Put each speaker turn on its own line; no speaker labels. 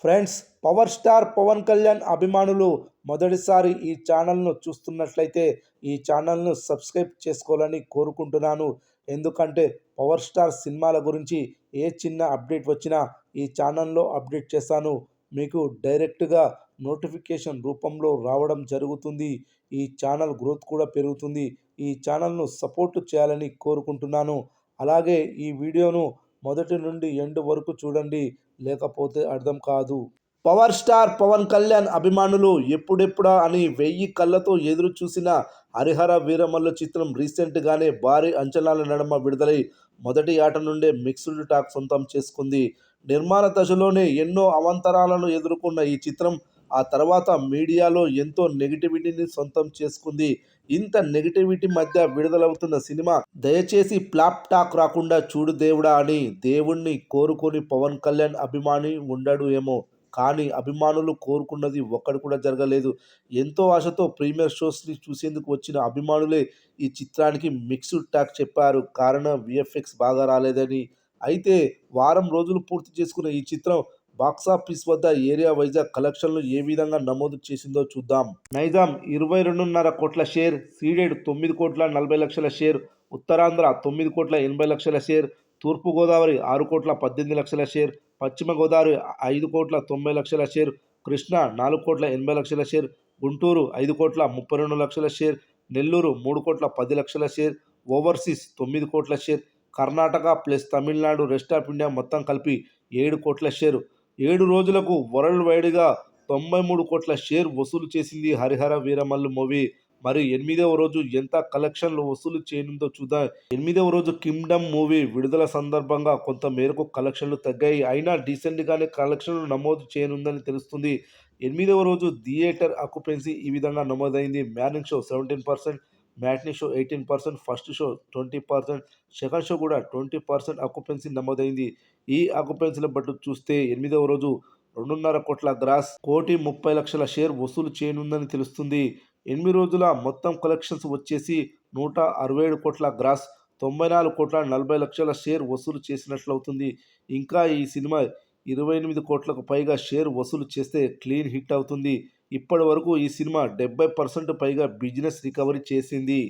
Friends, power star Pawan Kalyan అభిమానులు మొదటిసారి ఈ ఛానల్ను చూస్తున్నట్లయితే ఈ ఛానల్ను సబ్స్క్రైబ్ చేసుకోవాలని కోరుకుంటున్నాను. ఎందుకంటే పవర్ స్టార్ సినిమాల గురించి ఏ చిన్న అప్డేట్ వచ్చినా ఈ ఛానల్లో అప్డేట్ చేస్తాను. మీకు డైరెక్ట్గా నోటిఫికేషన్ రూపంలో రావడం జరుగుతుంది. ఈ ఛానల్ గ్రోత్ కూడా పెరుగుతుంది. ఈ ఛానల్ను సపోర్ట్ చేయాలని కోరుకుంటున్నాను. అలాగే ఈ వీడియోను మొదటి నుండి ఎండ్ వరకు చూడండి, లేకపోతే అర్థం కాదు. పవర్ స్టార్ పవన్ కళ్యాణ్ అభిమానులు ఎప్పుడెప్పుడా అని 1000 కళ్ళతో ఎదురు చూసిన హరిహర వీరమల్లు చిత్రం రీసెంట్గానే భారీ అంచనాల నడుమ విడుదలై మొదటి ఆట నుండే మిక్స్డ్ టాక్ సొంతం చేసుకుంది. నిర్మాణ దశలోనే ఎన్నో అవాంతరాలను ఎదుర్కొన్న ఈ చిత్రం ఆ తర్వాత మీడియాలో ఎంతో నెగిటివిటీని సొంతం చేసుకుంది. ఇంత నెగిటివిటీ మధ్య విడుదలవుతున్న సినిమా దయచేసి ఫ్లాప్ టాక్ రాకుండా చూడు దేవుడా అని దేవుణ్ణి కోరుకొని పవన్ కళ్యాణ్ అభిమాని ఉండడు ఏమో, కానీ అభిమానులు కోరుకున్నది ఒక్కటి కూడా జరగలేదు. ఎంతో ఆశతో ప్రీమియర్ షోస్ని చూసేందుకు వచ్చిన అభిమానులే ఈ చిత్రానికి మిక్స్డ్ టాక్ చెప్పారు. కారణం విఎఫ్ఎక్స్ బాగా రాలేదని. అయితే వారం రోజులు పూర్తి చేసుకున్న ఈ చిత్రం బాక్సాఫీస్ వద్ద ఏరియా వైజాగ్ కలెక్షన్లు ఏ విధంగా నమోదు చేసిందో చూద్దాం. నైజాం 22.5 కోట్ల షేర్, సీడెడ్ 9 కోట్ల 40 లక్షల షేర్, ఉత్తరాంధ్ర 9 కోట్ల 80 లక్షల షేర్, తూర్పుగోదావరి 6 కోట్ల 18 లక్షల షేర్, పశ్చిమ గోదావరి 5 కోట్ల 90 లక్షల షేర్, కృష్ణా 4 కోట్ల 80 లక్షల షేర్, గుంటూరు 5 కోట్ల 32 లక్షల షేర్, నెల్లూరు 3 కోట్ల 10 లక్షల షేర్, ఓవర్సీస్ 9 కోట్ల share, Karnataka plus Tamil Nadu rest of India మొత్తం కలిపి 7 కోట్ల షేర్. 7 రోజులకు వరల్డ్ వైడ్గా 93 కోట్ల షేర్ వసూలు చేసింది హరిహర వీరమల్లు మూవీ. మరి 8వ రోజు ఎంత కలెక్షన్లు వసూలు చేయనుందో చూద్దాం. 8వ రోజు కింగ్డమ్ మూవీ విడుదల సందర్భంగా కొంత మేరకు కలెక్షన్లు తగ్గాయి. అయినా డీసెంట్గానే కలెక్షన్లు నమోదు చేయనుందని తెలుస్తుంది. 8వ రోజు థియేటర్ ఆక్యుపెన్సీ ఈ విధంగా నమోదైంది. Morning show 17%, matinee show 18%, first show 20%, second show కూడా 20% ఆక్యుపెన్సీ నమోదైంది. ఈ ఆక్యుపెన్సీల బట్టి చూస్తే 8వ రోజు 2.5 కోట్ల గ్రాస్, 1,30,00,000 షేర్ వసూలు చేయనుందని తెలుస్తుంది. 8 రోజుల మొత్తం కలెక్షన్స్ వచ్చేసి 167 కోట్ల గ్రాస్, 94 కోట్ల 40 లక్షల షేర్ వసూలు చేసినట్లవుతుంది. ఇంకా ఈ సినిమా 28 కోట్లకు పైగా షేర్ వసూలు చేస్తే క్లీన్ హిట్ అవుతుంది. ఇప్పటి వరకు ఈ సినిమా 70% పైగా బిజినెస్ రికవరీ చేసింది.